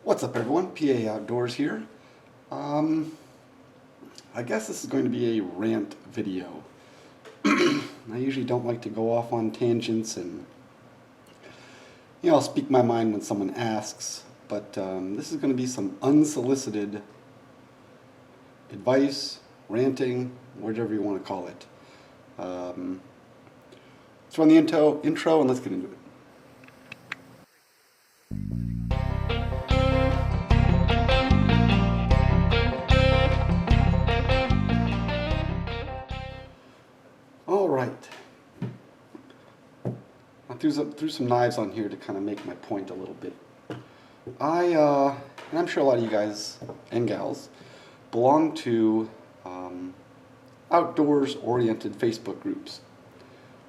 What's up, everyone? PA Outdoors here. I guess this is going to be a rant video. I usually don't like to go off on tangents and, I'll speak my mind when someone asks, but this is going to be some unsolicited advice, ranting, whatever you want to call it. Let's run the intro and let's get into it. All right. I threw some knives on here to kind of make my point a little bit. And I'm sure a lot of you guys and gals belong to outdoors-oriented Facebook groups.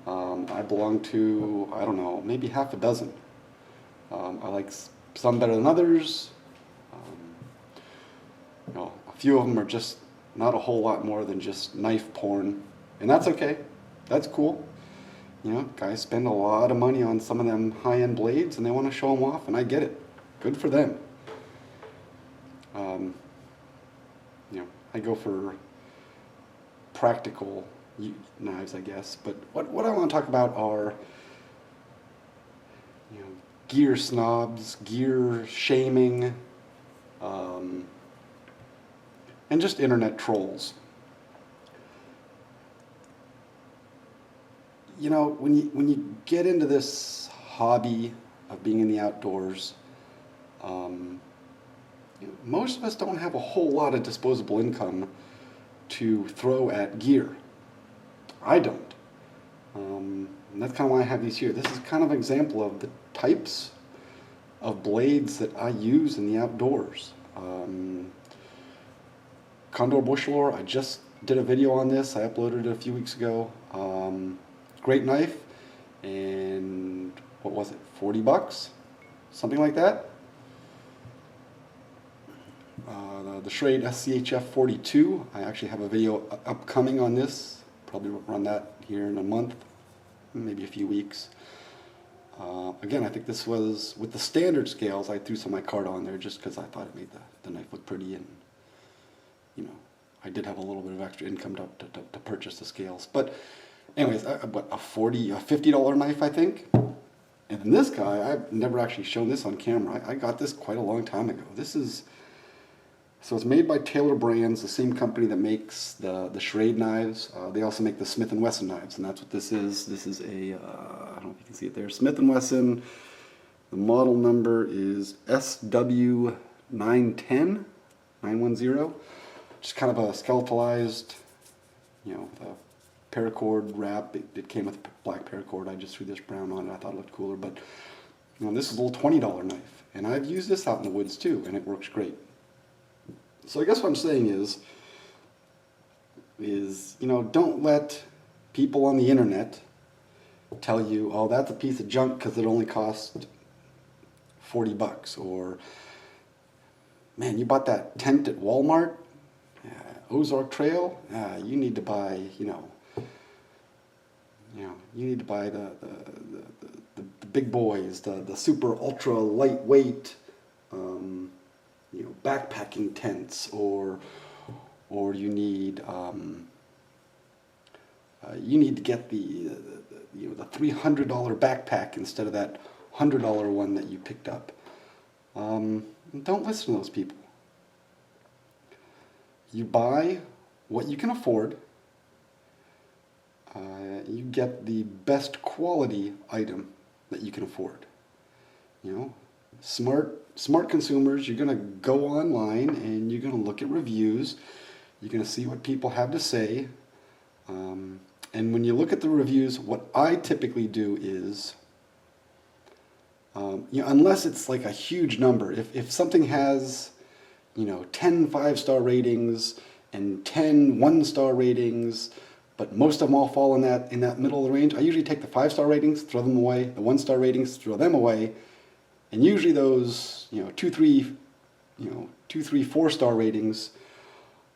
I belong to, I don't know, maybe half a dozen. I like some better than others. A few of them are just not a whole lot more than just knife porn, and that's okay. That's cool. Guys spend a lot of money on some of them high-end blades, and they want to show them off, and I get it. Good for them. I go for practical knives, I guess. But what I want to talk about are, gear snobs, gear shaming, and just internet trolls. When you get into this hobby of being in the outdoors, most of us don't have a whole lot of disposable income to throw at gear. I don't. And that's kind of why I have these here. This is kind of an example of the types of blades that I use in the outdoors. Condor Bushlore, I just did a video on this. I uploaded it a few weeks ago. Great knife, and what was it, 40 bucks? Something like that. The Schrade SCHF 42, I actually have a video upcoming on this. Probably run that here in a month, maybe a few weeks. Again, I think this was, with the standard scales, I threw some of my card on there just because I thought it made the knife look pretty, and I did have a little bit of extra income to purchase the scales. But anyways, a $50 knife, I think. And then this guy, I've never actually shown this on camera. I got this quite a long time ago. So it's made by Taylor Brands, the same company that makes the Schrade knives. They also make the Smith & Wesson knives, and that's what this is. This is a, I don't know if you can see it there, Smith & Wesson. The model number is SW910, 910. Just kind of a skeletalized, the paracord wrap. It came with black paracord. I just threw this brown on it. I thought it looked cooler, but this is a little $20 knife, and I've used this out in the woods too, and it works great. So I guess what I'm saying is don't let people on the internet tell you, oh, that's a piece of junk because it only cost 40 bucks, or man, you bought that tent at Walmart, Ozark Trail, you need to buy, you need to buy the big boys, the super ultra lightweight, backpacking tents, or you need to get the $300 backpack instead of that $100 one that you picked up. Don't listen to those people. You buy what you can afford. You get the best quality item that you can afford. Smart consumers, you're going to go online and you're going to look at reviews. You're going to see what people have to say. And when you look at the reviews, what I typically do is, unless it's like a huge number, if something has 10 5-star ratings and 10 1-star ratings, but most of them all fall in that middle of the range, I usually take the 5-star ratings, throw them away, the 1-star ratings, throw them away, and usually those 2, 3, 4-star ratings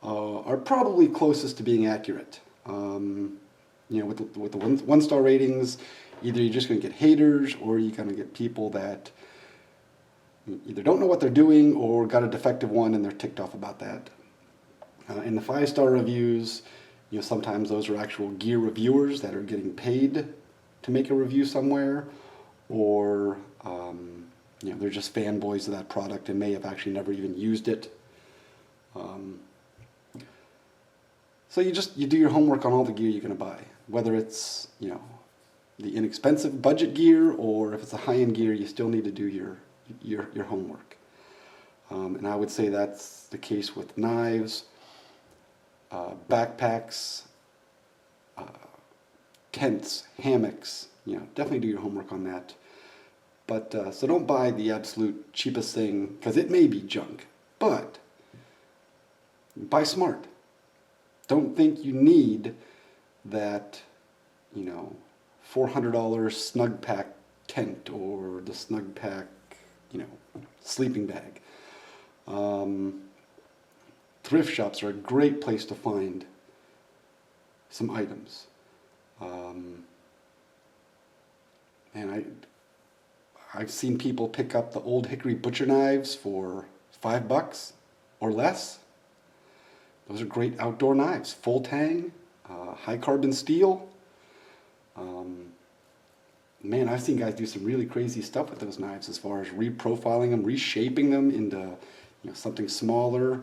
are probably closest to being accurate. With the 1-star ratings, either you're just going to get haters, or you're going to get people that either don't know what they're doing or got a defective one and they're ticked off about that. In the 5-star reviews, sometimes those are actual gear reviewers that are getting paid to make a review somewhere, or they're just fanboys of that product and may have actually never even used it. So you do your homework on all the gear you're going to buy, whether it's the inexpensive budget gear or if it's a high-end gear. You still need to do your homework. And I would say that's the case with knives, backpacks, tents, hammocks. Definitely do your homework on that. But so don't buy the absolute cheapest thing, because it may be junk. But buy smart. Don't think you need that, $400 snug pack tent or the snug pack, sleeping bag. Thrift shops are a great place to find some items. And I've seen people pick up the old hickory butcher knives for $5 or less. Those are great outdoor knives. Full tang, high carbon steel. Man, I've seen guys do some really crazy stuff with those knives as far as reprofiling them, reshaping them into something smaller.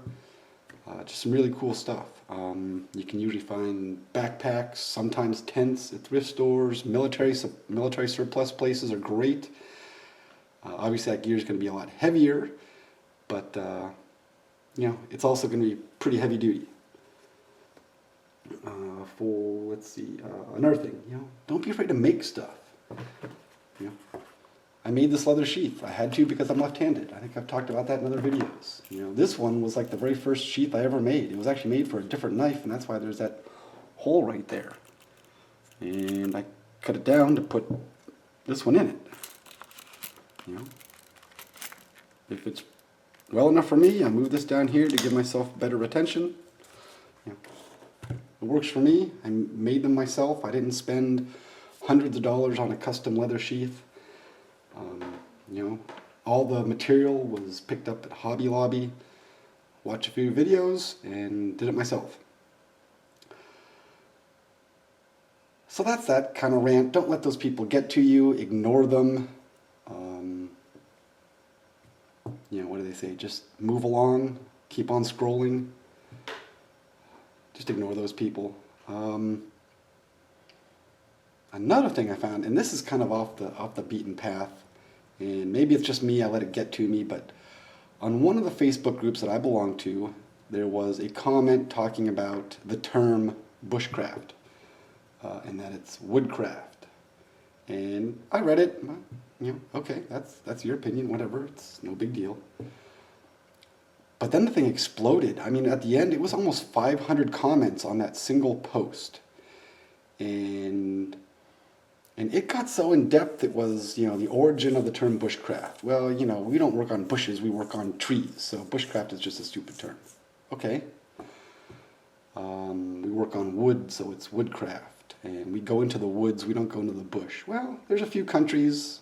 Just some really cool stuff. You can usually find backpacks, sometimes tents at thrift stores. Military surplus places are great. Obviously that gear is going to be a lot heavier, but it's also going to be pretty heavy duty. Another thing, don't be afraid to make stuff. I made this leather sheath. I had to because I'm left-handed. I think I've talked about that in other videos. This one was like the very first sheath I ever made. It was actually made for a different knife, and that's why there's that hole right there. And I cut it down to put this one in it. If it's well enough for me, I move this down here to give myself better retention. It works for me. I made them myself. I didn't spend hundreds of dollars on a custom leather sheath. All the material was picked up at Hobby Lobby. Watched a few videos and did it myself. So that's that kind of rant. Don't let those people get to you. Ignore them. What do they say? Just move along. Keep on scrolling. Just ignore those people. Another thing I found, and this is kind of off the beaten path, and maybe it's just me, I let it get to me, but on one of the Facebook groups that I belong to, there was a comment talking about the term bushcraft, and that it's woodcraft. And I read it, okay, that's your opinion, whatever, it's no big deal. But then the thing exploded. I mean, at the end, it was almost 500 comments on that single post. And it got so in-depth, it was, the origin of the term bushcraft. Well, we don't work on bushes, we work on trees, so bushcraft is just a stupid term. Okay. We work on wood, so it's woodcraft. And we go into the woods, we don't go into the bush. Well, there's a few countries,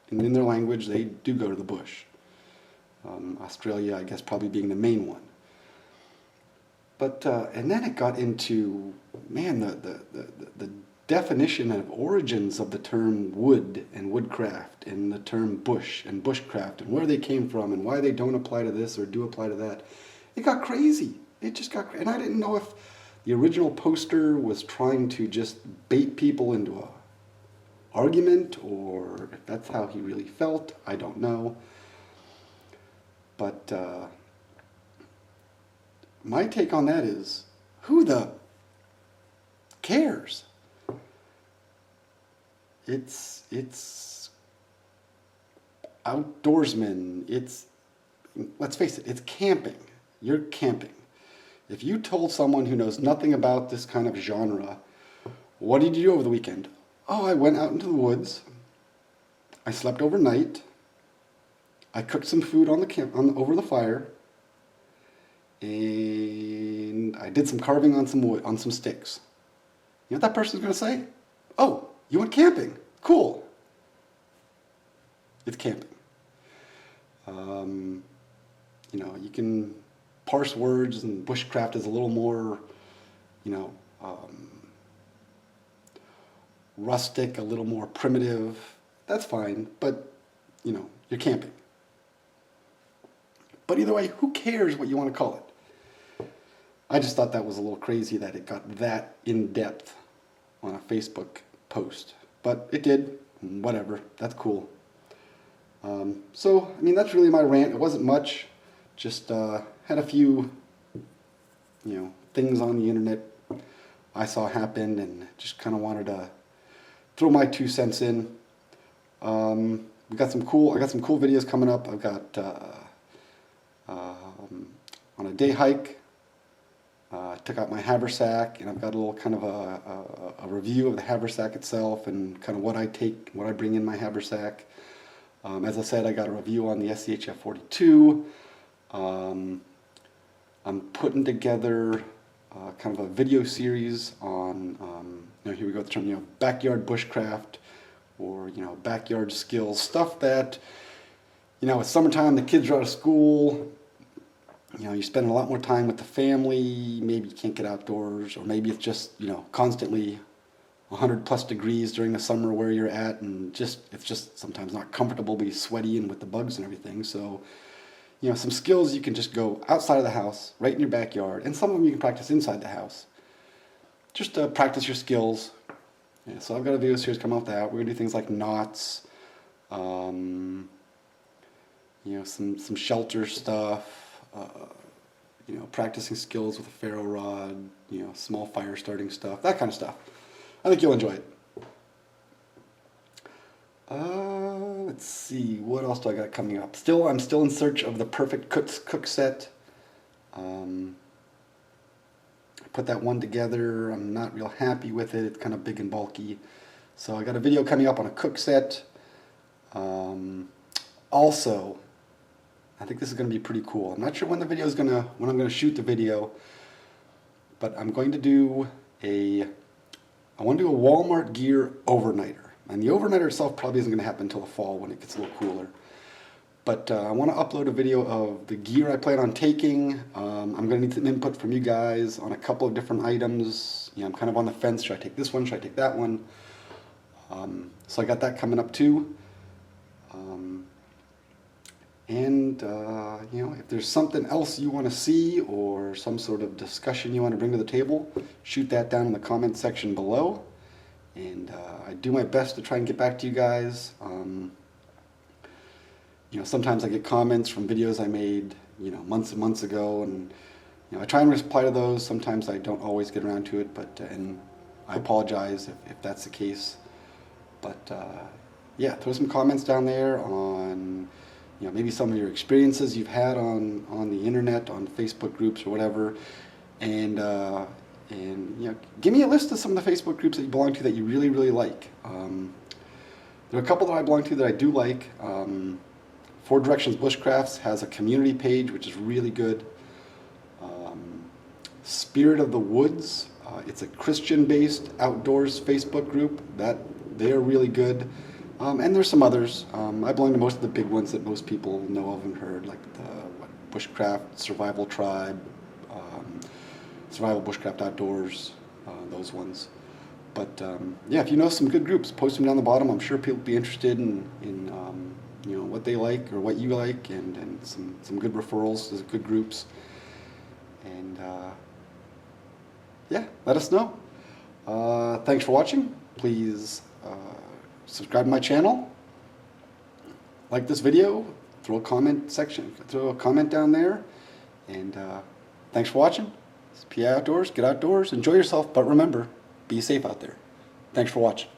and in their language, they do go to the bush. Australia, I guess, probably being the main one. But, and then it got into, man, the definition of origins of the term wood and woodcraft and the term bush and bushcraft and where they came from and why they don't apply to this or do apply to that. It got crazy. It just got crazy. And I didn't know if the original poster was trying to just bait people into a argument or if that's how he really felt. I don't know. But my take on that is, who the cares? It's outdoorsmen. Let's face it, it's camping. You're camping. If you told someone who knows nothing about this kind of genre, what did you do over the weekend? Oh, I went out into the woods. I slept overnight. I cooked some food on the over the fire, and I did some carving on some wood, on some sticks. You know what that person's going to say? Oh, you went camping. Cool. It's camping. Um, you know, you can parse words, and bushcraft is a little more, you know, rustic, a little more primitive. That's fine, but, you know, you're camping. But either way, who cares what you want to call it? I just thought that was a little crazy that it got that in depth on a Facebook post. But it did. Whatever. That's cool. So, I mean, that's really my rant. It wasn't much. Just had a few, you know, things on the internet I saw happen, and just kind of wanted to throw my 2 cents in. I got some cool videos coming up. I've got on a day hike. Took out my haversack, and I've got a little kind of a review of the haversack itself and kind of what I bring in my haversack. As I said, I got a review on the SCHF 42. I'm putting together kind of a video series on, you know, here we go with the term, you know, backyard bushcraft, or, you know, backyard skills, stuff that, you know, it's summertime, the kids are out of school, you know, you're spending a lot more time with the family, maybe you can't get outdoors, or maybe it's just, you know, constantly 100+ degrees during the summer where you're at, and it's just sometimes not comfortable, be sweaty and with the bugs and everything. So, you know, some skills you can just go outside of the house, right in your backyard, and some of them you can practice inside the house. Just to practice your skills. Yeah, so I've got a video series coming off that. We're gonna do things like knots, you know, some shelter stuff. You know, practicing skills with a ferro rod, you know, small fire starting stuff, that kind of stuff. I think you'll enjoy it. Let's see, what else do I got coming up? I'm still in search of the perfect cook set. I put that one together. I'm not real happy with it. It's kind of big and bulky. So I got a video coming up on a cook set. Also, I think this is going to be pretty cool. I'm not sure when I'm going to shoot the video, but I'm going to do I want to do a Walmart gear overnighter. And the overnighter itself probably isn't going to happen until the fall when it gets a little cooler. But I want to upload a video of the gear I plan on taking. I'm going to need some input from you guys on a couple of different items. You know, I'm kind of on the fence. Should I take this one? Should I take that one? So I got that coming up too. You know, if there's something else you want to see or some sort of discussion you want to bring to the table, shoot that down in the comment section below. And I do my best to try and get back to you guys. You know, sometimes I get comments from videos I made, you know, months and months ago, and, you know, I try and reply to those. Sometimes I don't always get around to it, but and I apologize if that's the case. But yeah, throw some comments down there on, you know, maybe some of your experiences you've had on the internet, on Facebook groups or whatever, and you know, give me a list of some of the Facebook groups that you belong to that you really, really like. There are a couple that I belong to that I do like. Four Directions Bushcrafts has a community page which is really good. Spirit of the Woods, it's a Christian-based outdoors Facebook group that they're really good. And there's some others. I belong to most of the big ones that most people know of and heard, like the Bushcraft Survival Tribe, Survival Bushcraft Outdoors, those ones. But yeah, if you know some good groups, post them down the bottom. I'm sure people will be interested in you know, what they like or what you like, and some good referrals to good groups. And yeah, let us know. Thanks for watching. Please subscribe to my channel, like this video, throw a comment down there, and thanks for watching. It's PI Outdoors. Get outdoors, enjoy yourself, but remember, be safe out there. Thanks for watching.